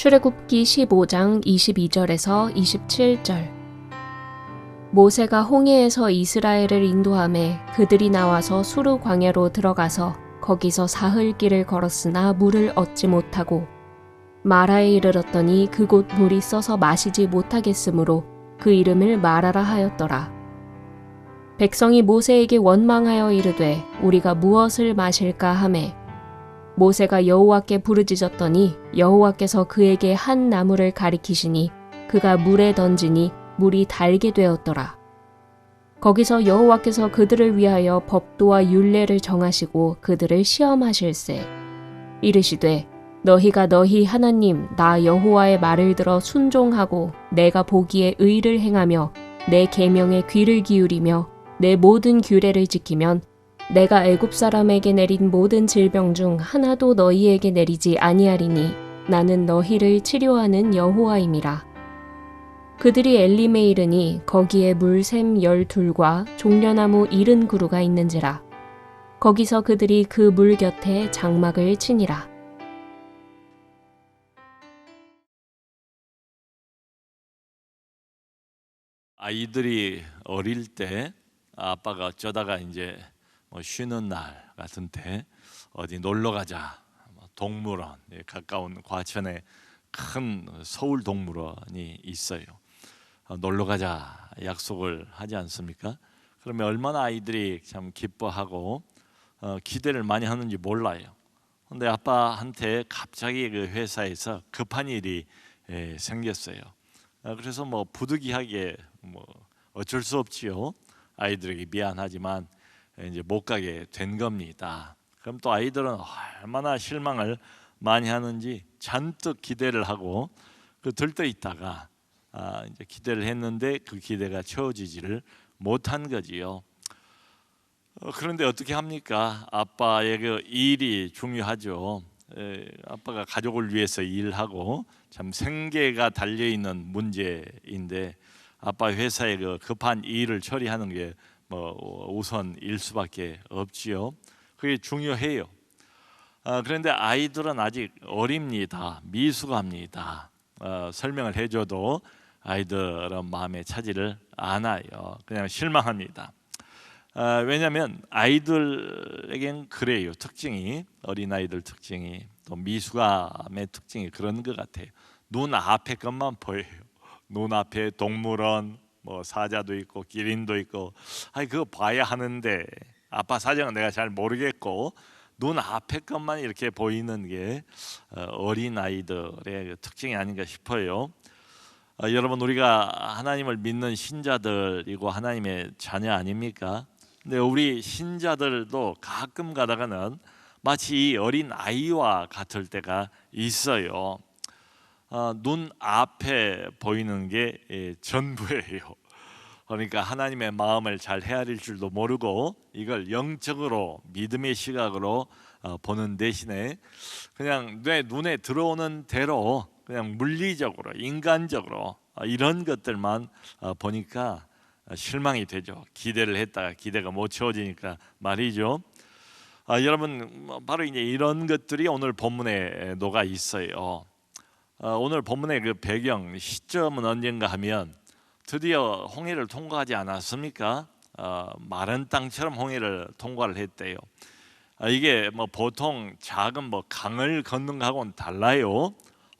출애굽기 15장 22절에서 27절. 모세가 홍해에서 이스라엘을 인도하매 그들이 나와서 수르 광야로 들어가서 거기서 사흘 길을 걸었으나 물을 얻지 못하고 마라에 이르렀더니 그곳 물이 써서 마시지 못하겠으므로 그 이름을 마라라 하였더라. 백성이 모세에게 원망하여 이르되 우리가 무엇을 마실까 하매 모세가 여호와께 부르짖었더니 여호와께서 그에게 한 나무를 가리키시니 그가 물에 던지니 물이 달게 되었더라. 거기서 여호와께서 그들을 위하여 법도와 율례를 정하시고 그들을 시험하실세. 이르시되 너희가 너희 하나님 나 여호와의 말을 들어 순종하고 내가 보기에 의를 행하며 내 계명에 귀를 기울이며 내 모든 규례를 지키면 내가 애굽 사람에게 내린 모든 질병 중 하나도 너희에게 내리지 아니하리니 나는 너희를 치료하는 여호와임이라. 그들이 엘림에 이르니 거기에 물샘 12과 종려나무 70그루가 있는지라. 거기서 그들이 그 물 곁에 장막을 치니라. 아이들이 어릴 때 아빠가 어쩌다가 이제 쉬는 날 같은 때 어디 놀러 가자, 동물원, 가까운 과천에 큰 서울 동물원이 있어요. 놀러 가자 약속을 하지 않습니까? 그러면 얼마나 아이들이 참 기뻐하고 기대를 많이 하는지 몰라요. 근데 아빠한테 갑자기 그 회사에서 급한 일이 생겼어요. 그래서 부득이하게 어쩔 수 없지요. 아이들에게 미안하지만 이제 못 가게 된 겁니다. 그럼 또 아이들은 얼마나 실망을 많이 하는지 잔뜩 기대를 하고 들떠 있다가 이제 기대를 했는데 그 기대가 채워지지를 못한 거지요. 그런데 어떻게 합니까? 아빠의 그 일이 중요하죠. 아빠가 가족을 위해서 일하고 참 생계가 달려 있는 문제인데 아빠 회사의 그 급한 일을 처리하는 게 우선일 수밖에 없지요. 그게 중요해요. 그런데 아이들은 아직 어립니다. 미숙합니다. 설명을 해줘도 아이들은 마음에 차지를 않아요. 그냥 실망합니다. 왜냐하면 아이들에겐 그래요. 특징이 어린아이들 특징이 또 미숙함의 특징이 그런 것 같아요. 눈앞에 것만 보여요. 눈앞에 동물원 사자도 있고 기린도 있고 그거 봐야 하는데 아빠 사정은 내가 잘 모르겠고 눈앞에 것만 이렇게 보이는 게 어린아이들의 특징이 아닌가 싶어요. 여러분 우리가 하나님을 믿는 신자들이고 하나님의 자녀 아닙니까? 근데 우리 신자들도 가끔 가다가는 마치 이 어린아이와 같을 때가 있어요. 눈 앞에 보이는 게 전부예요. 그러니까 하나님의 마음을 잘 헤아릴 줄도 모르고 이걸 영적으로 믿음의 시각으로 보는 대신에 그냥 내 눈에 들어오는 대로 그냥 물리적으로 인간적으로 이런 것들만 보니까 실망이 되죠. 기대를 했다가 기대가 못 채워지니까 말이죠. 여러분 바로 이제 이런 것들이 오늘 본문에 녹아 있어요. 오늘 본문의 그 배경 시점은 언젠가 하면 드디어 홍해를 통과하지 않았습니까? 마른 땅처럼 홍해를 통과를 했대요. 이게 보통 작은 강을 걷는 거하고는 달라요.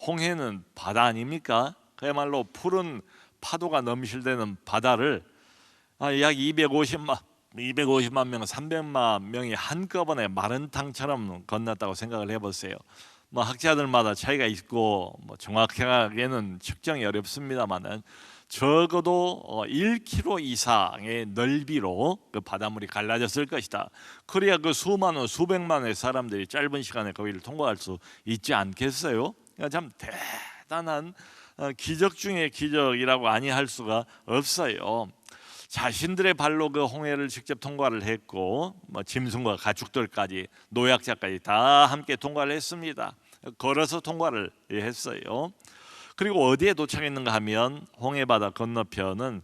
홍해는 바다 아닙니까? 그야말로 푸른 파도가 넘실대는 바다를 약 250만 명, 300만 명이 한꺼번에 마른 땅처럼 건넜다고 생각을 해보세요. 학자들마다 차이가 있고 정확하게는 측정이 어렵습니다만은 적어도 1km 이상의 넓이로 그 바닷물이 갈라졌을 것이다. 그래야 그 수많은 수백만의 사람들이 짧은 시간에 거기를 통과할 수 있지 않겠어요? 그러니까 참 대단한 기적 중의 기적이라고 아니할 수가 없어요. 자신들의 발로 그 홍해를 직접 통과를 했고 짐승과 가축들까지 노약자까지 다 함께 통과를 했습니다. 걸어서 통과를 했어요. 그리고 어디에 도착했는가 하면 홍해바다 건너편은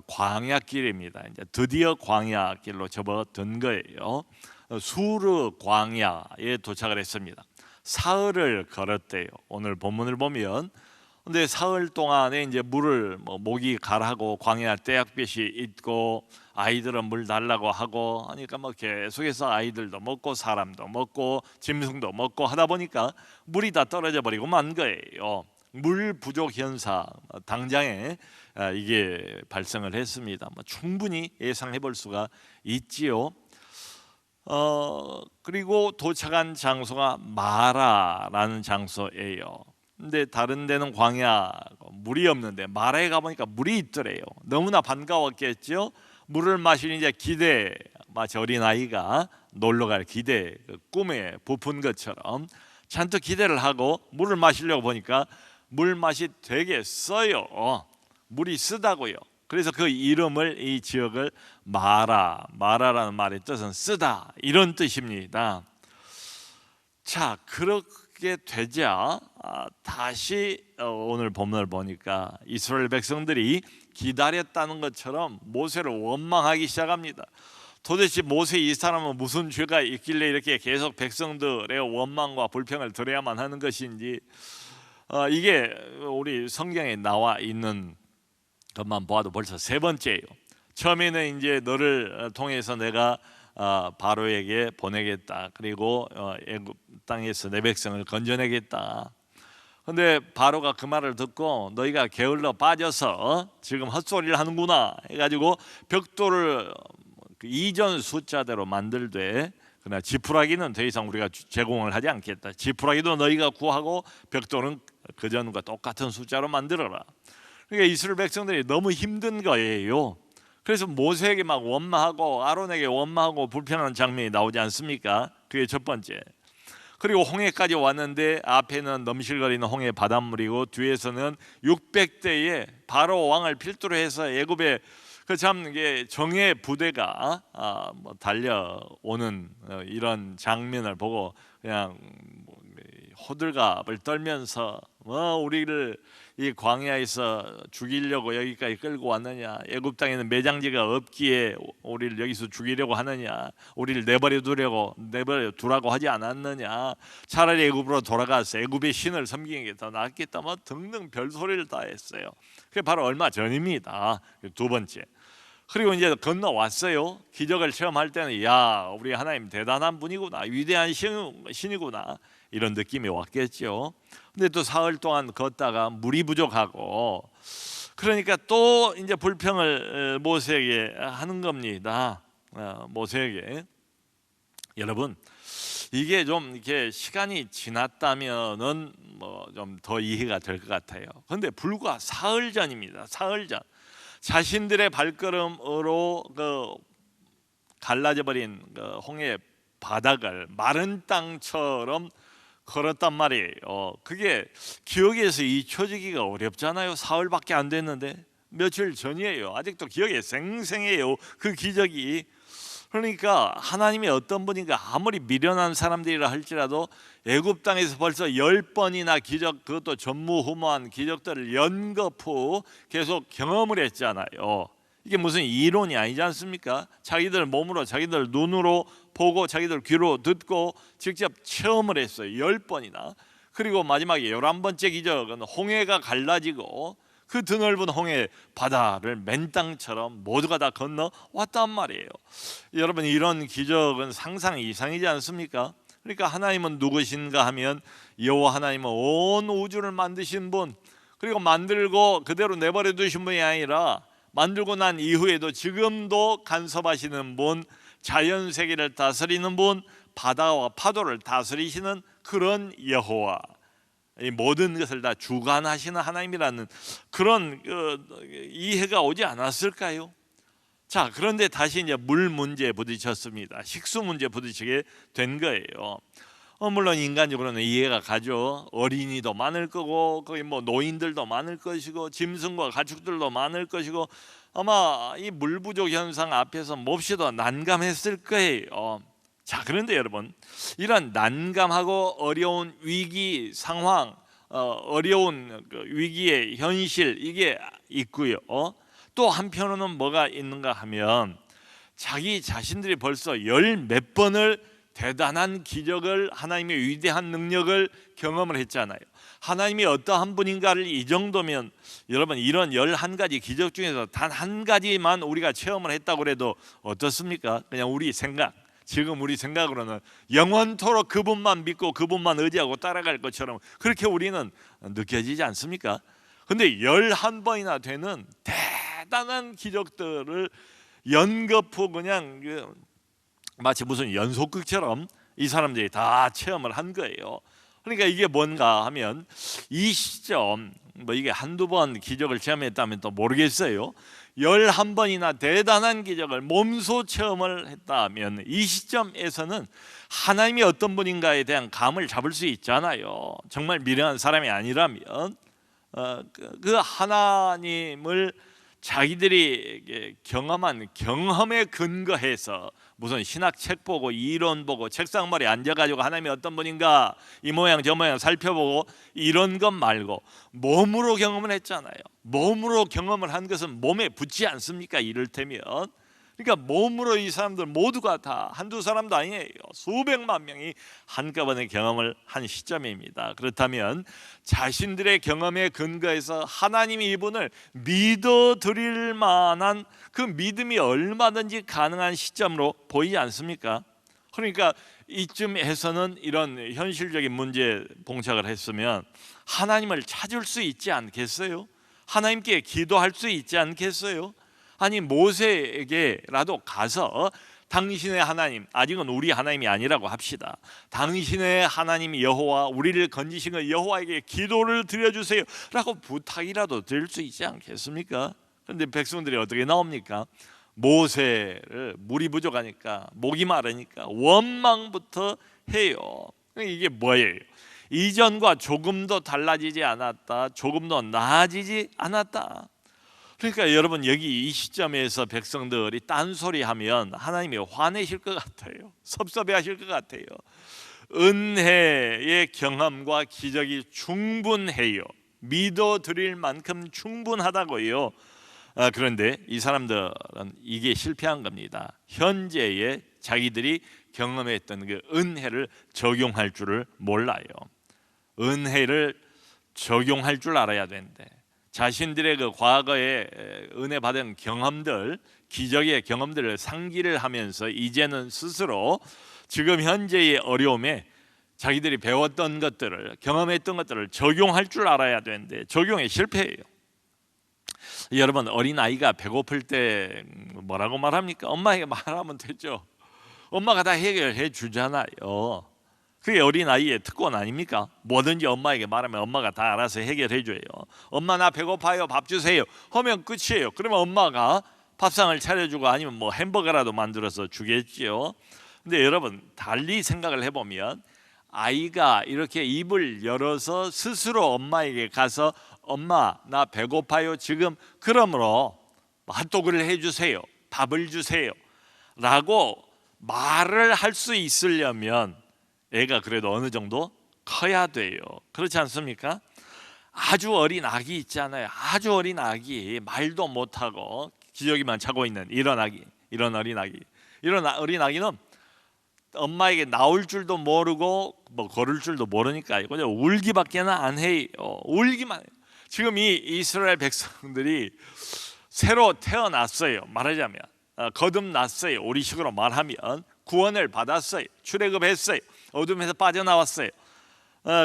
광야길입니다. 이제 드디어 광야길로 접어든 거예요. 수르 광야에 도착을 했습니다. 사흘을 걸었대요. 오늘 본문을 보면. 근데 사흘 동안에 이제 물을 목이 가라고 광야 떼약볕이 있고 아이들은 물 달라고 하고 하니까 계속해서 아이들도 먹고 사람도 먹고 짐승도 먹고 하다 보니까 물이 다 떨어져 버리고 만 거예요. 물 부족 현상 당장에 이게 발생을 했습니다. 충분히 예상해 볼 수가 있지요. 그리고 도착한 장소가 마라라는 장소예요. 근데 다른 데는 광야 물이 없는데 마라에 가보니까 물이 있더래요. 너무나 반가웠겠죠. 물을 마실 이제 기대, 마치 어린아이가 놀러갈 기대, 꿈에 부푼 것처럼 잔뜩 기대를 하고 물을 마시려고 보니까 물 맛이 되게 써요. 물이 쓰다고요. 그래서 그 이름을, 이 지역을 마라라는 말의 뜻은 쓰다, 이런 뜻입니다. 자, 그렇게 되자 다시 오늘 본문을 보니까 이스라엘 백성들이 기다렸다는 것처럼 모세를 원망하기 시작합니다. 도대체 모세 이 사람은 무슨 죄가 있길래 이렇게 계속 백성들의 원망과 불평을 들어야만 하는 것인지, 이게 우리 성경에 나와 있는 것만 보아도 벌써 세 번째예요. 처음에는 이제 너를 통해서 내가 바로에게 보내겠다. 그리고 애굽 땅에서 내 백성을 건져내겠다. 근데 바로가 그 말을 듣고 너희가 게을러 빠져서 지금 헛소리를 하는구나 해가지고 벽돌을 이전 숫자대로 만들되, 그러나 지푸라기는 더 이상 우리가 제공을 하지 않겠다. 지푸라기도 너희가 구하고 벽돌은 그전과 똑같은 숫자로 만들어라. 그러니까 이스라엘 백성들이 너무 힘든 거예요. 그래서 모세에게 막 원망하고 아론에게 원망하고 불평하는 장면이 나오지 않습니까? 그게 첫 번째. 그리고 홍해까지 왔는데 앞에는 넘실거리는 홍해 바닷물이고 뒤에서는 600대의 바로 왕을 필두로 해서 애굽의 참 정예 부대가 달려오는 이런 장면을 보고 그냥 호들갑을 떨면서 우리를 이 광야에서 죽이려고 여기까지 끌고 왔느냐, 애굽 땅에는 매장지가 없기에 우리를 여기서 죽이려고 하느냐, 우리를 내버려 두라고 하지 않았느냐, 차라리 애굽으로 돌아가서 애굽의 신을 섬기는 게 더 낫겠다, 등등 별소리를 다 했어요. 그게 바로 얼마 전입니다. 두 번째. 그리고 이제 건너왔어요. 기적을 체험할 때는 야, 우리 하나님 대단한 분이구나, 위대한 신이구나, 이런 느낌이 왔겠죠. 근데 또 사흘 동안 걷다가 물이 부족하고, 그러니까 또 이제 불평을 모세에게 하는 겁니다. 모세에게. 여러분, 이게 좀 이렇게 시간이 지났다면은 좀 더 이해가 될 것 같아요. 그런데 불과 사흘 전입니다. 사흘 전. 자신들의 발걸음으로 갈라져 버린 홍해 바닥을 마른 땅처럼 걸었단 말이에요. 그게 기억에서 잊혀지기가 어렵잖아요. 사흘밖에 안 됐는데, 며칠 전이에요. 아직도 기억에 생생해요, 그 기적이. 그러니까 하나님이 어떤 분인가, 아무리 미련한 사람들이라 할지라도 애굽 땅에서 벌써 10번이나 기적, 그것도 전무후무한 기적들을 연거푸 계속 경험을 했잖아요. 이게 무슨 이론이 아니지 않습니까? 자기들 몸으로, 자기들 눈으로 보고, 자기들 귀로 듣고 직접 체험을 했어요. 10번이나. 그리고 마지막에 11번째 기적은 홍해가 갈라지고 그 드넓은 홍해 바다를 맨땅처럼 모두가 다 건너 왔단 말이에요. 여러분, 이런 기적은 상상 이상이지 않습니까? 그러니까 하나님은 누구신가 하면 여호와 하나님은 온 우주를 만드신 분, 그리고 만들고 그대로 내버려 두신 분이 아니라 만들고 난 이후에도 지금도 간섭하시는 분, 자연 세계를 다스리는 분, 바다와 파도를 다스리시는 그런 여호와, 이 모든 것을 다 주관하시는 하나님이라는 그런 이해가 오지 않았을까요? 자, 그런데 다시 이제 물 문제에 부딪혔습니다. 식수 문제에 부딪히게 된 거예요. 물론 인간적으로는 이해가 가죠. 어린이도 많을 거고, 거기 노인들도 많을 것이고, 짐승과 가축들도 많을 것이고, 아마 이 물 부족 현상 앞에서 몹시도 난감했을 거예요. 자, 그런데 여러분, 이런 난감하고 어려운 위기 상황, 어려운 위기의 현실, 이게 있고요. 또 한편으로는 뭐가 있는가 하면 자기 자신들이 벌써 열 몇 번을 대단한 기적을, 하나님의 위대한 능력을 경험을 했잖아요. 하나님이 어떠한 분인가를 이 정도면 여러분 이런 11가지 기적 중에서 단 한 가지만 우리가 체험을 했다고 해도 어떻습니까? 그냥 우리 생각, 지금 우리 생각으로는 영원토록 그분만 믿고 그분만 의지하고 따라갈 것처럼 그렇게 우리는 느껴지지 않습니까? 근데 11번이나 되는 대단한 기적들을 연거푸 그냥 마치 무슨 연속극처럼 이 사람들이 다 체험을 한 거예요. 그러니까 이게 뭔가 하면 이 시점, 뭐 이게 한두 번 기적을 체험했다면 또 모르겠어요. 11번이나 대단한 기적을 몸소 체험을 했다면 이 시점에서는 하나님이 어떤 분인가에 대한 감을 잡을 수 있잖아요. 정말 미련한 사람이 아니라면 그 하나님을 자기들이 경험한 경험에 근거해서 무슨 신학책 보고 이론 보고 책상머리에 앉아가지고 하나님이 어떤 분인가 이 모양 저 모양 살펴보고 이런 것 말고 몸으로 경험을 했잖아요. 몸으로 경험을 한 것은 몸에 붙지 않습니까? 이를테면 그러니까 몸으로 이 사람들 모두가 다 한두 사람도 아니에요. 수백만 명이 한꺼번에 경험을 한 시점입니다. 그렇다면 자신들의 경험에 근거해서 하나님이 이분을 믿어드릴 만한 그 믿음이 얼마든지 가능한 시점으로 보이지 않습니까? 그러니까 이쯤에서는 이런 현실적인 문제에 봉착을 했으면 하나님을 찾을 수 있지 않겠어요? 하나님께 기도할 수 있지 않겠어요? 아니 모세에게라도 가서 당신의 하나님, 아직은 우리 하나님이 아니라고 합시다. 당신의 하나님 여호와, 우리를 건지신 그 여호와에게 기도를 드려주세요 라고 부탁이라도 드릴 수 있지 않겠습니까? 그런데 백성들이 어떻게 나옵니까? 모세를 물이 부족하니까, 목이 마르니까 원망부터 해요. 이게 뭐예요? 이전과 조금도 달라지지 않았다, 조금도 나아지지 않았다. 그러니까 여러분 여기 이 시점에서 백성들이 딴소리하면 하나님이 화내실 것 같아요. 섭섭해하실 것 같아요. 은혜의 경험과 기적이 충분해요. 믿어드릴 만큼 충분하다고요. 그런데 이 사람들은 이게 실패한 겁니다. 현재의 자기들이 경험했던 그 은혜를 적용할 줄을 몰라요. 은혜를 적용할 줄 알아야 되는데 자신들의 그 과거에 은혜 받은 경험들, 기적의 경험들을 상기를 하면서 이제는 스스로 지금 현재의 어려움에 자기들이 배웠던 것들을, 경험했던 것들을 적용할 줄 알아야 되는데 적용에 실패해요. 여러분 어린아이가 배고플 때 뭐라고 말합니까? 엄마에게 말하면 되죠. 엄마가 다 해결해 주잖아요. 그게 어린아이의 특권 아닙니까? 뭐든지 엄마에게 말하면 엄마가 다 알아서 해결해 줘요. 엄마 나 배고파요, 밥 주세요 하면 끝이에요. 그러면 엄마가 밥상을 차려주고 아니면 뭐 햄버거라도 만들어서 주겠지요. 근데 여러분 달리 생각을 해보면 아이가 이렇게 입을 열어서 스스로 엄마에게 가서 엄마 나 배고파요 지금, 그러므로 핫도그를 해주세요, 밥을 주세요 라고 말을 할 수 있으려면 애가 그래도 어느 정도 커야 돼요. 그렇지 않습니까? 아주 어린 아기 있잖아요. 아주 어린 아기, 말도 못하고 기저귀만 차고 있는 이런 아기, 이런 어린 아기, 이런 어린 아기는 엄마에게 나올 줄도 모르고 뭐 걸을 줄도 모르니까 그냥 울기밖에는 안 해요. 울기만 해요. 지금 이 이스라엘 백성들이 새로 태어났어요. 말하자면 거듭났어요. 우리식으로 말하면 구원을 받았어요. 출애굽했어요. 어둠에서 빠져나왔어요.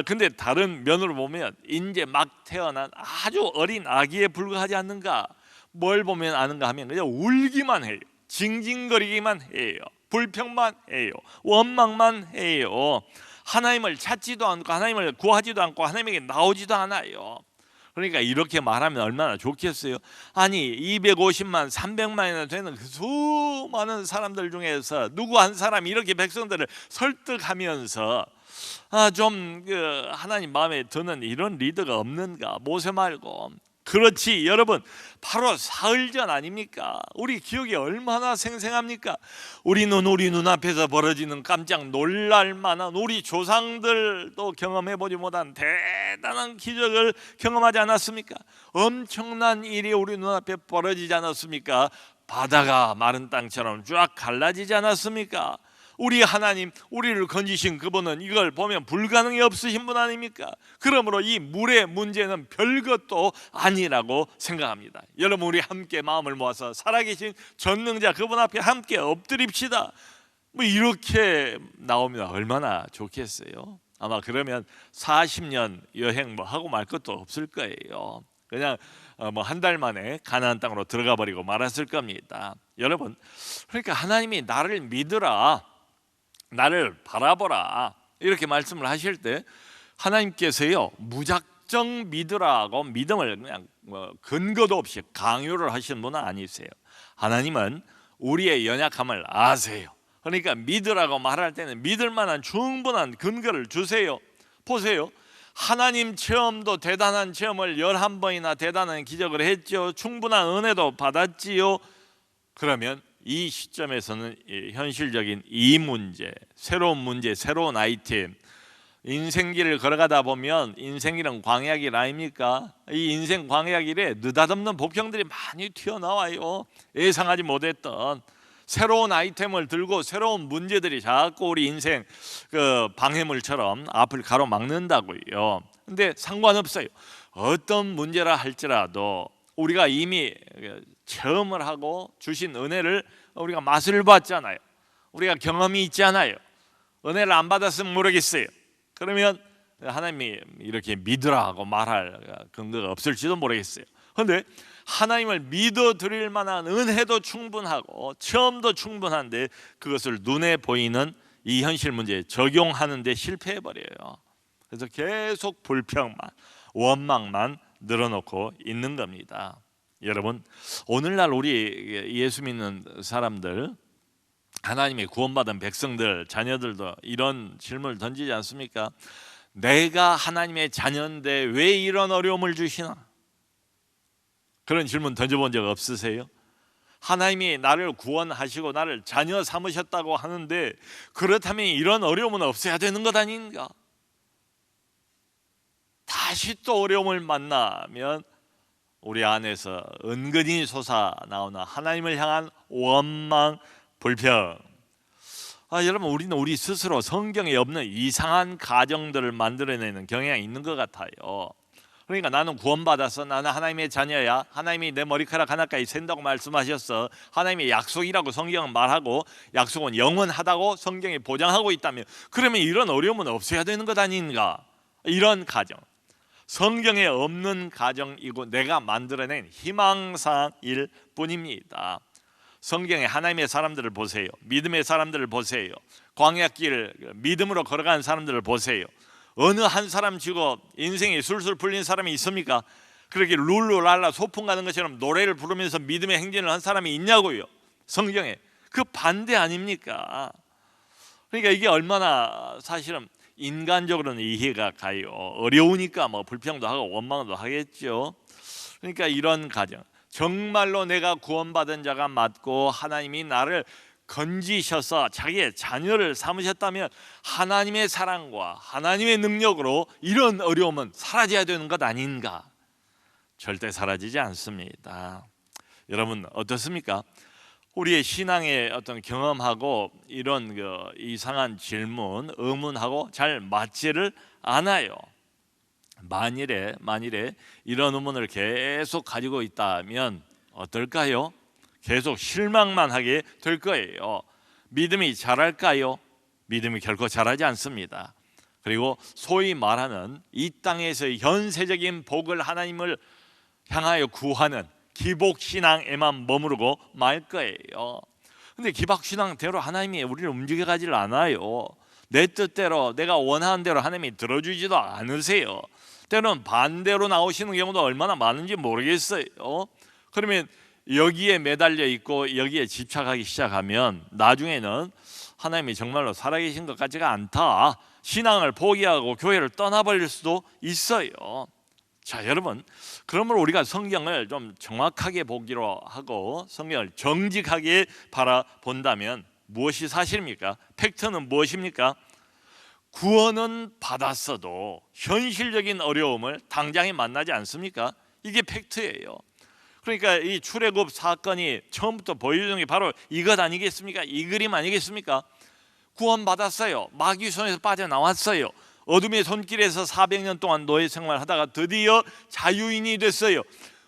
근데 다른 면으로 보면 이제 막 태어난 아주 어린 아기에 불과하지 않는가. 뭘 보면 아는가 하면 그냥 울기만 해요. 징징거리기만 해요. 불평만 해요. 원망만 해요. 하나님을 찾지도 않고 하나님을 구하지도 않고 하나님에게 나오지도 않아요. 그러니까 이렇게 말하면 얼마나 좋겠어요. 아니 250만 300만이나 되는 그 수많은 사람들 중에서 누구 한 사람이 이렇게 백성들을 설득하면서 좀 하나님 마음에 드는 이런 리더가 없는가. 모세 말고. 그렇지 여러분, 바로 사흘 전 아닙니까? 우리 기억이 얼마나 생생합니까? 우리 눈앞에서 벌어지는 깜짝 놀랄 만한, 우리 조상들도 경험해보지 못한 대단한 기적을 경험하지 않았습니까? 엄청난 일이 우리 눈앞에 벌어지지 않았습니까? 바다가 마른 땅처럼 쫙 갈라지지 않았습니까? 우리 하나님, 우리를 건지신 그분은 이걸 보면 불가능이 없으신 분 아닙니까? 그러므로 이 물의 문제는 별것도 아니라고 생각합니다. 여러분, 우리 함께 마음을 모아서 살아계신 전능자 그분 앞에 함께 엎드립시다. 뭐 이렇게 나오면 얼마나 좋겠어요. 아마 그러면 40년 여행 뭐 하고 말 것도 없을 거예요. 그냥 뭐 한 달 만에 가나안 땅으로 들어가 버리고 말았을 겁니다. 여러분, 그러니까 하나님이 나를 믿으라, 나를 바라보라 이렇게 말씀을 하실 때 하나님께서요 무작정 믿으라고 믿음을 그냥 근거도 없이 강요를 하시는 분은 아니세요. 하나님은 우리의 연약함을 아세요. 그러니까 믿으라고 말할 때는 믿을 만한 충분한 근거를 주세요. 보세요, 하나님 체험도 대단한 체험을 11번이나 대단한 기적을 했죠. 충분한 은혜도 받았지요. 그러면 이 시점에서는 현실적인 이 문제, 새로운 문제, 새로운 아이템, 인생길을 걸어가다 보면 인생길은 광야길 아닙니까? 이 인생 광야길에 느닷없는 복병들이 많이 튀어나와요. 예상하지 못했던 새로운 아이템을 들고 새로운 문제들이 자꾸 우리 인생 그 방해물처럼 앞을 가로막는다고요. 근데 상관없어요. 어떤 문제라 할지라도 우리가 이미 체험을 하고 주신 은혜를 우리가 맛을 봤잖아요. 우리가 경험이 있잖아요. 은혜를 안 받았으면 모르겠어요. 그러면 하나님이 이렇게 믿으라고 말할 근거가 없을지도 모르겠어요. 그런데 하나님을 믿어드릴 만한 은혜도 충분하고 체험도 충분한데 그것을 눈에 보이는 이 현실 문제에 적용하는 데 실패해버려요. 그래서 계속 불평만, 원망만 늘어놓고 있는 겁니다. 여러분, 오늘날 우리 예수 믿는 사람들, 하나님의 구원받은 백성들, 자녀들도 이런 질문을 던지지 않습니까? 내가 하나님의 자녀인데 왜 이런 어려움을 주시나? 그런 질문 던져본 적 없으세요? 하나님이 나를 구원하시고 나를 자녀 삼으셨다고 하는데 그렇다면 이런 어려움은 없어야 되는 것 아닌가? 다시 또 어려움을 만나면 우리 안에서 은근히 솟아나오는 하나님을 향한 원망, 불평. 여러분, 우리는 우리 스스로 성경에 없는 이상한 가정들을 만들어내는 경향이 있는 것 같아요. 그러니까 나는 구원받았어, 나는 하나님의 자녀야, 하나님이 내 머리카락 하나까지 샌다고 말씀하셨어, 하나님의 약속이라고 성경은 말하고 약속은 영원하다고 성경이 보장하고 있다면 그러면 이런 어려움은 없어야 되는 것 아닌가? 이런 가정, 성경에 없는 가정이고 내가 만들어낸 희망사일 뿐입니다. 성경에 하나님의 사람들을 보세요. 믿음의 사람들을 보세요. 광야길 믿음으로 걸어가는 사람들을 보세요. 어느 한 사람 치고 인생이 술술 풀린 사람이 있습니까? 그렇게 룰루랄라 소풍 가는 것처럼 노래를 부르면서 믿음의 행진을 한 사람이 있냐고요. 성경에 그 반대 아닙니까? 그러니까 이게 얼마나 사실은 인간적으로는 이해가 가요. 어려우니까 뭐 불평도 하고 원망도 하겠죠. 그러니까 이런 가정, 정말로 내가 구원받은 자가 맞고 하나님이 나를 건지셔서 자기의 자녀를 삼으셨다면 하나님의 사랑과 하나님의 능력으로 이런 어려움은 사라져야 되는 것 아닌가? 절대 사라지지 않습니다. 여러분 어떻습니까? 우리의 신앙의 어떤 경험하고 이런 이상한 질문, 의문하고 잘 맞지를 않아요. 만일에 이런 의문을 계속 가지고 있다면 어떨까요? 계속 실망만 하게 될 거예요. 믿음이 자랄까요? 믿음이 결코 자라지 않습니다. 그리고 소위 말하는 이 땅에서의 현세적인 복을 하나님을 향하여 구하는 기복신앙에만 머무르고 말 거예요. 근데 기복신앙대로 하나님이 우리를 움직여 가지를 않아요. 내 뜻대로 내가 원하는 대로 하나님이 들어주지도 않으세요. 때로는 반대로 나오시는 경우도 얼마나 많은지 모르겠어요. 그러면 여기에 매달려 있고 여기에 집착하기 시작하면 나중에는 하나님이 정말로 살아계신 것 같지가 않다, 신앙을 포기하고 교회를 떠나버릴 수도 있어요. 자, 여러분, 그러므로 우리가 성경을 좀 정확하게 보기로 하고 성경을 정직하게 바라본다면 무엇이 사실입니까? 팩트는 무엇입니까? 구원은 받았어도 현실적인 어려움을 당장에 만나지 않습니까? 이게 팩트예요. 그러니까 이 출애굽 사건이 처음부터 보여주는 게 바로 이것 아니겠습니까? 이 그림 아니겠습니까? 구원받았어요. 마귀 손에서 빠져나왔어요. 어둠의 손길에서 400년 동안 노예 생활하다가 드디어 자유인이 됐어요.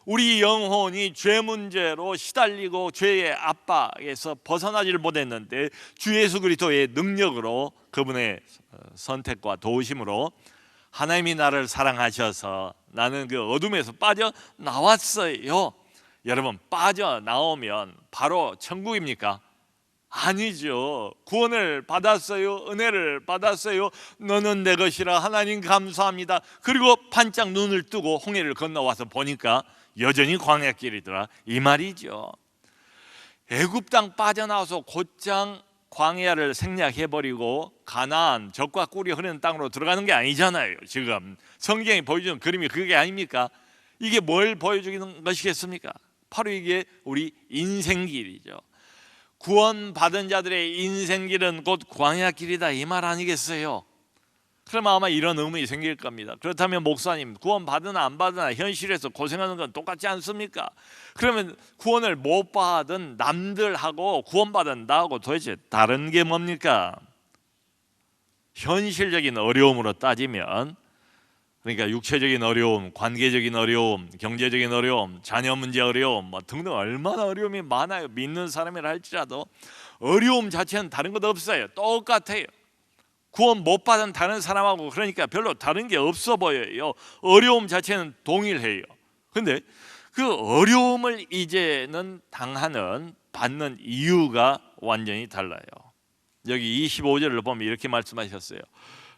우리 영혼이 죄 문제로 시달리고 죄의 압박에서 벗어나지를 못했는데 주 예수 그리스도의 능력으로, 그분의 선택과 도우심으로 하나님이 나를 사랑하셔서 나는 그 어둠에서 빠져나왔어요. 여러분, 빠져나오면 바로 천국입니까? 아니죠. 구원을 받았어요. 은혜를 받았어요. 너는 내 것이라. 하나님 감사합니다. 그리고 반짝 눈을 뜨고 홍해를 건너와서 보니까 여전히 광야길이더라, 이 말이죠. 애굽 땅 빠져나와서 곧장 광야를 생략해버리고 가나안, 젖과 꿀이 흐르는 땅으로 들어가는 게 아니잖아요. 지금 성경이 보여주는 그림이 그게 아닙니까? 이게 뭘 보여주는 것이겠습니까? 바로 이게 우리 인생길이죠. 구원받은 자들의 인생길은 곧 광야길이다, 이 말 아니겠어요? 그러면 아마 이런 의문이 생길 겁니다. 그렇다면 목사님, 구원받으나 안 받으나 현실에서 고생하는 건 똑같지 않습니까? 그러면 구원을 못 받은 남들하고 구원받은 나하고 도대체 다른 게 뭡니까? 현실적인 어려움으로 따지면, 그러니까 육체적인 어려움, 관계적인 어려움, 경제적인 어려움, 자녀 문제 어려움 등등 얼마나 어려움이 많아요. 믿는 사람이라 할지라도 어려움 자체는 다른 것 없어요. 똑같아요. 구원 못 받은 다른 사람하고 그러니까 별로 다른 게 없어 보여요. 어려움 자체는 동일해요. 근데 그 어려움을 이제는 받는 이유가 완전히 달라요. 여기 25절을 보면 이렇게 말씀하셨어요.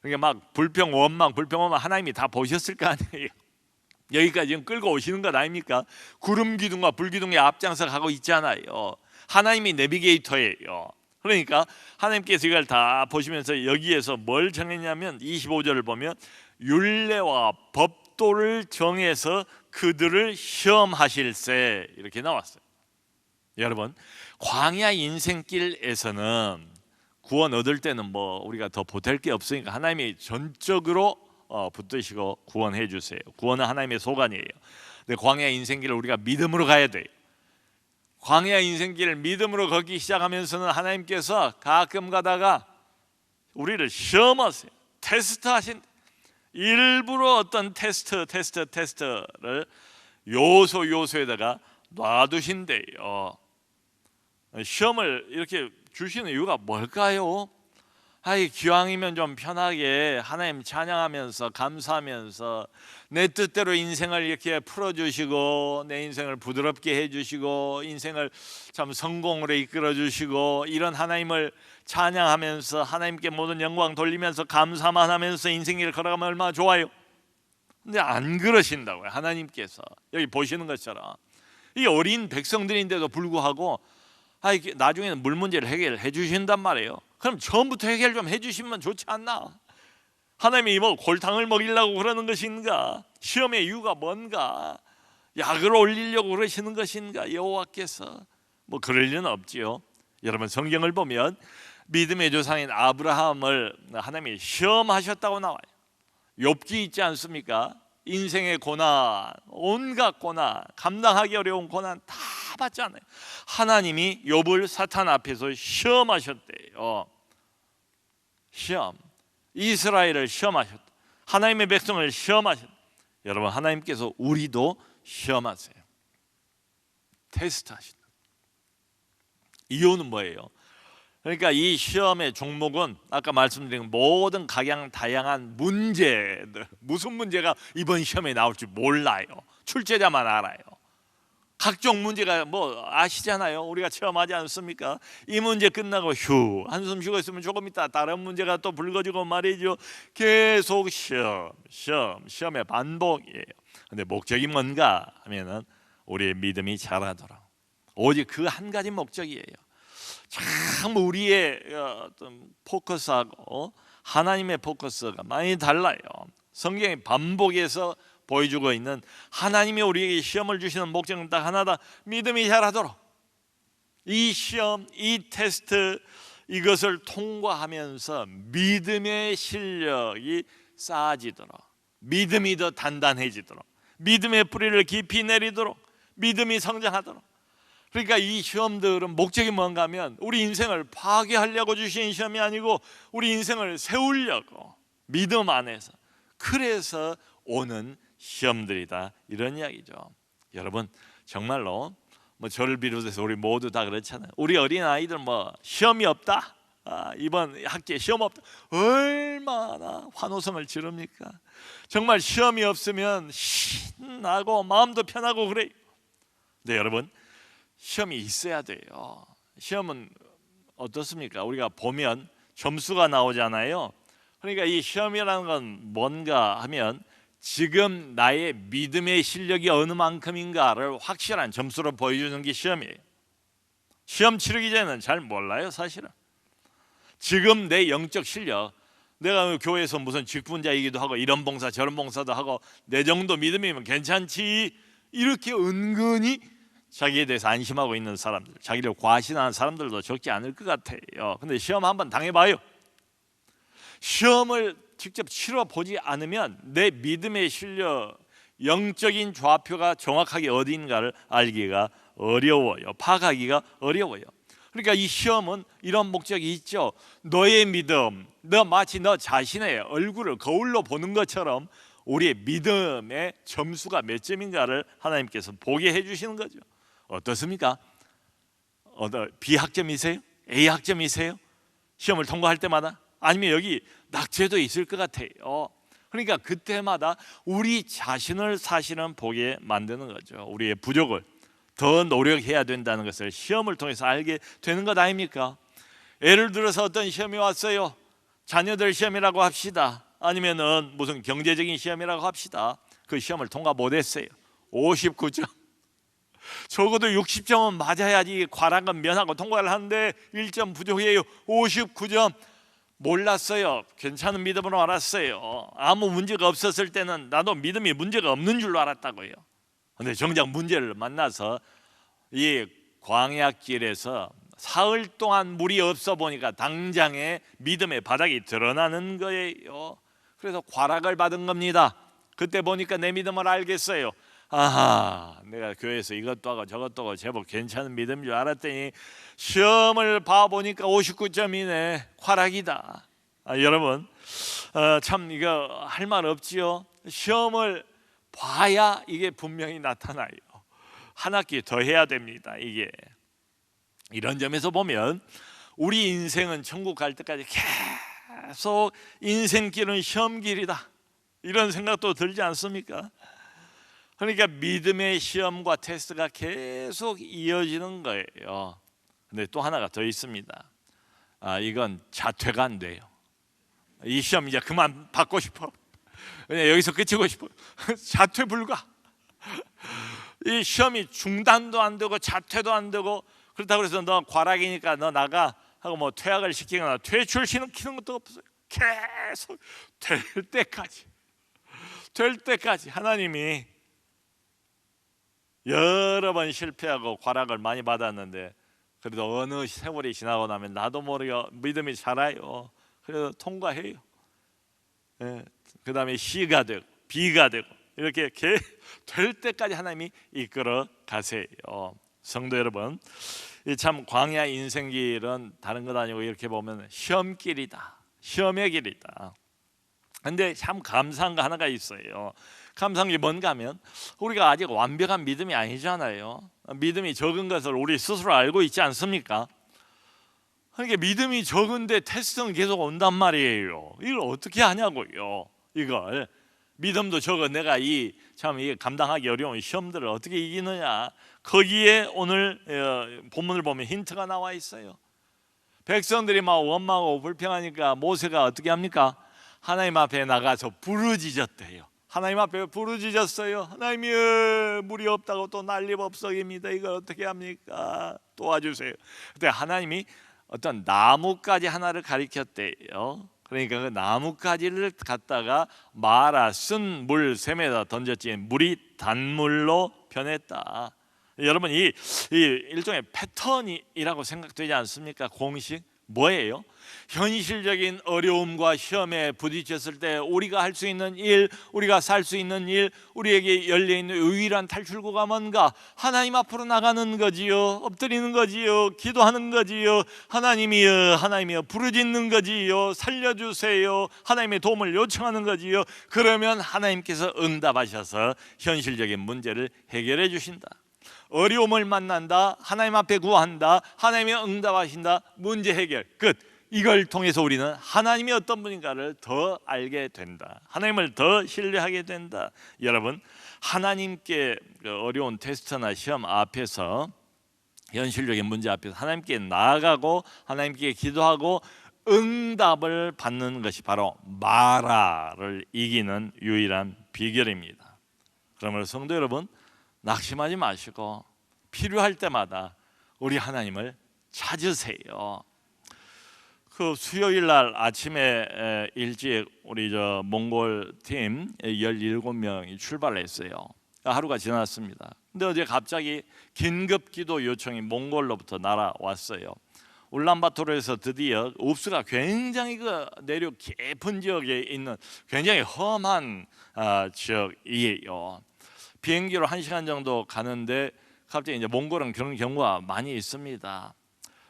그러니까 막 불평, 원망 하나님이 다 보셨을 거 아니에요. 여기까지 지금 끌고 오시는 것 아닙니까? 구름 기둥과 불 기둥의 앞장서 가고 있잖아요. 하나님이 내비게이터예요. 그러니까 하나님께서 이걸 다 보시면서 여기에서 뭘 정했냐면 25절을 보면 율례와 법도를 정해서 그들을 시험하실세, 이렇게 나왔어요. 여러분, 광야 인생길에서는 구원 얻을 때는 뭐 우리가 더 보탤 게 없으니까 하나님이 전적으로 붙드시고 구원해 주세요. 구원은 하나님의 소관이에요. 근데 광야 인생길을 우리가 믿음으로 가야 돼요. 광야 인생길을 믿음으로 걷기 시작하면서는 하나님께서 가끔 가다가 우리를 시험하세요. 테스트하신, 일부러 어떤 테스트를 요소에다가 놔두신대요. 시험을 이렇게 주시는 이유가 뭘까요? 기왕이면 좀 편하게 하나님 찬양하면서 감사하면서 내 뜻대로 인생을 이렇게 풀어주시고 내 인생을 부드럽게 해주시고 인생을 참 성공으로 이끌어주시고 이런 하나님을 찬양하면서 하나님께 모든 영광 돌리면서 감사만 하면서 인생을 걸어가면 얼마나 좋아요. 근데 안 그러신다고요. 하나님께서 여기 보시는 것처럼 이 어린 백성들인데도 불구하고 나중에는 물 문제를 해결해 주신단 말이에요. 그럼 처음부터 해결 좀 해주시면 좋지 않나? 하나님이 뭐 골탕을 먹이려고 그러는 것인가? 시험의 이유가 뭔가? 약을 올리려고 그러시는 것인가? 여호와께서 뭐 그럴 리는 없지요. 여러분, 성경을 보면 믿음의 조상인 아브라함을 하나님이 시험하셨다고 나와요. 욥기 있지 않습니까? 인생의 고난, 온갖 고난, 감당하기 어려운 고난 다 받잖아요. 하나님이 욥을 사탄 앞에서 시험하셨대요. 시험, 이스라엘을 시험하셨다. 하나님의 백성을 시험하셨다. 여러분, 하나님께서 우리도 시험하세요. 테스트하신다. 이유는 뭐예요? 그러니까 이 시험의 종목은 아까 말씀드린 모든 다양한 문제들, 무슨 문제가 이번 시험에 나올지 몰라요. 출제자만 알아요. 각종 문제가 뭐 아시잖아요. 우리가 체험하지 않습니까? 이 문제 끝나고 한숨 쉬고 있으면 조금 있다 다른 문제가 또 불거지고 말이죠. 계속 시험의 반복이에요. 근데 목적이 뭔가 하면은 우리의 믿음이 자라도록, 오직 그 한 가지 목적이에요. 참 우리의 어떤 포커스하고 하나님의 포커스가 많이 달라요. 성경의 반복해서 보여주고 있는 하나님이 우리에게 시험을 주시는 목적은 딱 하나다. 믿음이 자라도록. 이 시험, 이 테스트, 이것을 통과하면서 믿음의 실력이 쌓아지도록, 믿음이 더 단단해지도록, 믿음의 뿌리를 깊이 내리도록, 믿음이 성장하도록. 그러니까 이 시험들은 목적이 뭔가 하면 우리 인생을 파괴하려고 주신 시험이 아니고 우리 인생을 세우려고, 믿음 안에서, 그래서 오는 시험들이다, 이런 이야기죠. 여러분, 정말로 저를 비롯해서 우리 모두 다 그렇잖아요. 우리 어린아이들 시험이 없다, 이번 학기에 시험 없다, 얼마나 환호성을 지릅니까? 정말 시험이 없으면 신나고 마음도 편하고 그래요. 네, 여러분, 시험이 있어야 돼요. 시험은 어떻습니까? 우리가 보면 점수가 나오잖아요. 그러니까 이 시험이라는 건 뭔가 하면 지금 나의 믿음의 실력이 어느 만큼인가를 확실한 점수로 보여주는 게 시험이에요. 시험 치르기 전에는 잘 몰라요, 사실은. 지금 내 영적 실력, 내가 교회에서 무슨 직분자이기도 하고 이런 봉사 저런 봉사도 하고 내 정도 믿음이면 괜찮지, 이렇게 은근히 자기에 대해서 안심하고 있는 사람들, 자기를 과신하는 사람들도 적지 않을 것 같아요. 근데 시험 한번 당해봐요. 시험을 직접 치러보지 않으면 내 믿음의 실력, 영적인 좌표가 정확하게 어디인가를 알기가 어려워요. 파악하기가 어려워요. 그러니까 이 시험은 이런 목적이 있죠. 너의 믿음, 마치 너 자신의 얼굴을 거울로 보는 것처럼 우리의 믿음의 점수가 몇 점인가를 하나님께서 보게 해주시는 거죠. 어떻습니까? B학점이세요? A학점이세요? 시험을 통과할 때마다? 아니면 여기 낙제도 있을 것 같아요. 그러니까 그때마다 우리 자신을 사실은 보게 만드는 거죠. 우리의 부족을 더 노력해야 된다는 것을 시험을 통해서 알게 되는 것 아닙니까? 예를 들어서 어떤 시험이 왔어요. 자녀들 시험이라고 합시다. 아니면은 무슨 경제적인 시험이라고 합시다. 그 시험을 통과 못했어요. 59점. 적어도 60점은 맞아야지 과락은 면하고 통과를 하는데 1점 부족해요. 59점. 몰랐어요. 괜찮은 믿음으로 알았어요. 아무 문제가 없었을 때는 나도 믿음이 문제가 없는 줄로 알았다고요. 근데 정작 문제를 만나서 이 광야길에서 사흘 동안 물이 없어 보니까 당장에 믿음의 바닥이 드러나는 거예요. 그래서 과락을 받은 겁니다. 그때 보니까 내 믿음을 알겠어요. 아하, 내가 교회에서 이것도 하고 저것도 하고 제법 괜찮은 믿음인 줄 알았더니 시험을 봐보니까 59점이네. 과락이다. 여러분, 참 이거 할 말 없지요. 시험을 봐야 이게 분명히 나타나요. 한 학기 더 해야 됩니다. 이게 이런 점에서 보면 우리 인생은 천국 갈 때까지 계속 인생길은 시험길이다, 이런 생각도 들지 않습니까? 그러니까 믿음의 시험과 테스트가 계속 이어지는 거예요. 근데 또 하나가 더 있습니다. 이건 자퇴가 안 돼요. 이 시험 이제 그만 받고 싶어, 그냥 여기서 끝이고 싶어. 자퇴 불가. 이 시험이 중단도 안 되고 자퇴도 안 되고, 그렇다고 해서 너 과락이니까 너 나가 하고 퇴학을 시키거나 퇴출시키는 것도 없어요. 계속 될 때까지 하나님이 여러 번 실패하고 과락을 많이 받았는데 그래도 어느 세월이 지나고 나면 나도 모르게 믿음이 자라요. 그래서 통과해요. 그 다음에 C가 되고 B가 되고 이렇게 될 때까지 하나님이 이끌어 가세요. 성도 여러분, 참 광야 인생길은 다른 것 아니고 이렇게 보면 시험길이다, 시험의 길이다. 근데 참 감사한 거 하나가 있어요. 감사한 게 뭔가 하면 우리가 아직 완벽한 믿음이 아니잖아요. 믿음이 적은 것을 우리 스스로 알고 있지 않습니까? 그러니까 믿음이 적은데 테스트는 계속 온단 말이에요. 이걸 어떻게 하냐고요. 이걸 믿음도 적어 내가 참 감당하기 어려운 시험들을 어떻게 이기느냐. 거기에 오늘 본문을 보면 힌트가 나와 있어요. 백성들이 막 원망하고 불평하니까 모세가 어떻게 합니까? 하나님 앞에 나가서 부르짖었대요. 하나님 앞에 부르짖었어요. 하나님이 물이 없다고 또 난리법석입니다. 이걸 어떻게 합니까? 도와주세요. 그때 하나님이 어떤 나뭇가지 하나를 가리켰대요. 그러니까 그 나뭇가지를 갖다가 말아 쓴 물샘에다 던졌지 물이 단물로 변했다. 여러분, 이 일종의 패턴이라고 생각되지 않습니까? 공식 뭐예요? 현실적인 어려움과 시험에 부딪혔을 때 우리가 할 수 있는 일, 우리가 살 수 있는 일, 우리에게 열려있는 유일한 탈출구가 뭔가? 하나님 앞으로 나가는 거지요. 엎드리는 거지요. 기도하는 거지요. 하나님이여, 하나님이여 부르짖는 거지요. 살려주세요. 하나님의 도움을 요청하는 거지요. 그러면 하나님께서 응답하셔서 현실적인 문제를 해결해 주신다. 어려움을 만난다, 하나님 앞에 구한다, 하나님이 응답하신다, 문제 해결 끝. 이걸 통해서 우리는 하나님이 어떤 분인가를 더 알게 된다. 하나님을 더 신뢰하게 된다. 여러분, 하나님께 어려운 테스트나 시험 앞에서, 현실적인 문제 앞에서 하나님께 나아가고 하나님께 기도하고 응답을 받는 것이 바로 마라를 이기는 유일한 비결입니다. 그러므로 성도 여러분, 낙심하지 마시고 필요할 때마다 우리 하나님을 찾으세요. 그 수요일 날 아침에 일찍 우리 몽골 팀 17명이 출발했어요. 하루가 지났습니다. 근데 어제 갑자기 긴급 기도 요청이 몽골로부터 날아왔어요. 울란바토르에서 드디어 읍수가 굉장히 그 내륙 깊은 지역에 있는 굉장히 험한 지역이에요. 비행기로 1시간 정도 가는데 갑자기 이제 몽골은 그런 경우가 많이 있습니다.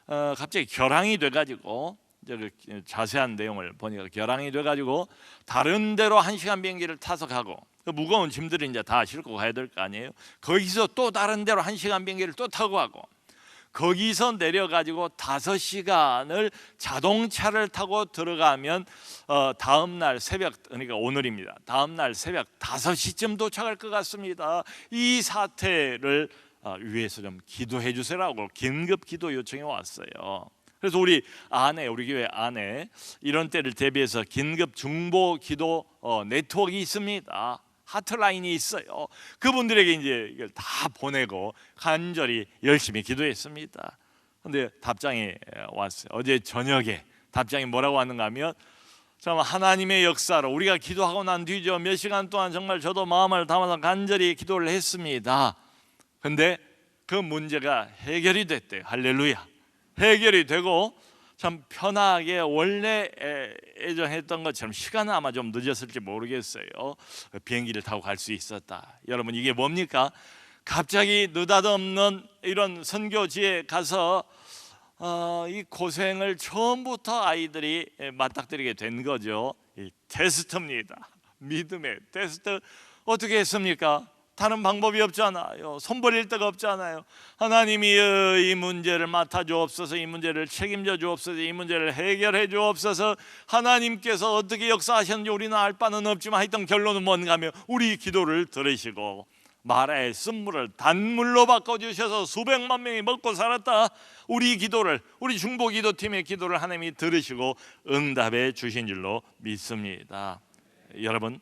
갑자기 결항이 돼가지고, 자세한 내용을 보니까 결항이 돼가지고 다른 데로 1시간 비행기를 타서 가고, 그 무거운 짐들을 이제 다 싣고 가야 될 거 아니에요. 거기서 또 다른 데로 1시간 비행기를 또 타고 가고, 거기서 내려가지고 5시간을 자동차를 타고 들어가면 다음 날 새벽, 그러니까 오늘입니다. 다음 날 새벽 5시쯤 도착할 것 같습니다. 이 사태를 위해서 좀 기도해 주세요라고 긴급 기도 요청이 왔어요. 그래서 우리 교회 안에 이런 때를 대비해서 긴급 중보 기도 네트워크 있습니다. 하트라인이 있어요. 그분들에게 이제 이걸 다 보내고 간절히 열심히 기도했습니다. 그런데 답장이 왔어요. 어제 저녁에 답장이 뭐라고 왔는가 하면, 참 하나님의 역사로 우리가 기도하고 난 뒤죠. 몇 시간 동안 정말 저도 마음을 담아서 간절히 기도를 했습니다. 근데 그 문제가 해결이 됐대요. 할렐루야. 해결이 되고 참 편하게 원래 예정했던 것처럼, 시간은 아마 좀 늦었을지 모르겠어요, 비행기를 타고 갈 수 있었다. 여러분, 이게 뭡니까? 갑자기 느닷없는 이런 선교지에 가서 이 고생을 처음부터 아이들이 맞닥뜨리게 된 거죠. 이 테스트입니다. 믿음의 테스트. 어떻게 했습니까? 다른 방법이 없잖아요. 손 버릴 데가 없잖아요. 하나님이 이 문제를 맡아 주옵소서, 이 문제를 책임져 주옵소서, 이 문제를 해결해 주옵소서. 하나님께서 어떻게 역사하셨는지 우리는 알 바는 없지만 하여튼 결론은 뭔가 하면 우리 기도를 들으시고 마라의 쓴물을 단물로 바꿔주셔서 수백만 명이 먹고 살았다. 우리 기도를, 우리 중보기도팀의 기도를 하나님이 들으시고 응답해 주신 줄로 믿습니다. 여러분,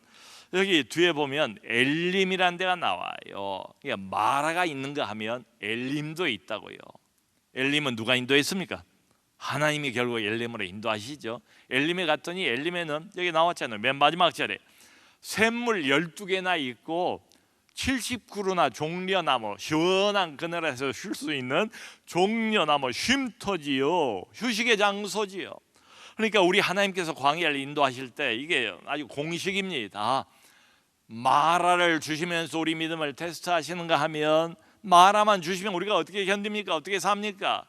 여기 뒤에 보면 엘림이라는 데가 나와요. 그러니까 마라가 있는가 하면 엘림도 있다고요. 엘림은 누가 인도했습니까? 하나님이 결국 엘림으로 인도하시죠. 엘림에 갔더니 엘림에는 여기 나왔잖아요. 맨 마지막 절에 샘물 12개나 있고 70그루나 종려나무, 시원한 그늘에서 쉴 수 있는 종려나무 쉼터지요. 휴식의 장소지요. 그러니까 우리 하나님께서 광야를 인도하실 때 이게 아주 공식입니다. 마라를 주시면서 우리 믿음을 테스트하시는가 하면, 마라만 주시면 우리가 어떻게 견딥니까? 어떻게 삽니까?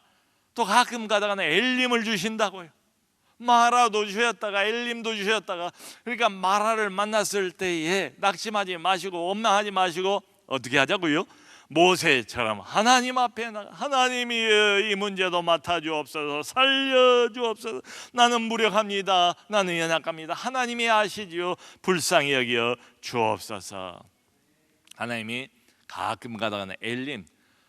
또 가끔 가다가는 엘림을 주신다고요. 마라도 주셨다가 엘림도 주셨다가. 그러니까 마라를 만났을 때에 낙심하지 마시고 원망하지 마시고 어떻게 하자고요? 모세처럼 하나님 앞에 나가, 하나님이 이 문제도 맡아주옵소서, 살려주옵소서. 나는 무력합니다. 나는 연약합니다. 하나님이 아시지요. 불쌍히 여겨 주옵소서. 하나님이 가끔 가다가는 엘림,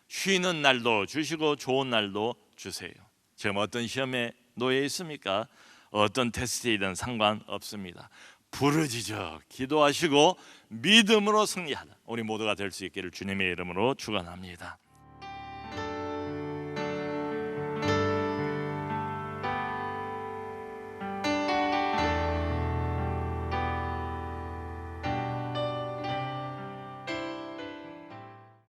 쉬는 날도 주시고 좋은 날도 주세요. 지금 어떤 시험에 놓여 있습니까? 어떤 테스트이든 상관없습니다. 부르짖어 기도하시고 믿음으로 승리하는 우리 모두가 될 수 있기를 주님의 이름으로 축원합니다.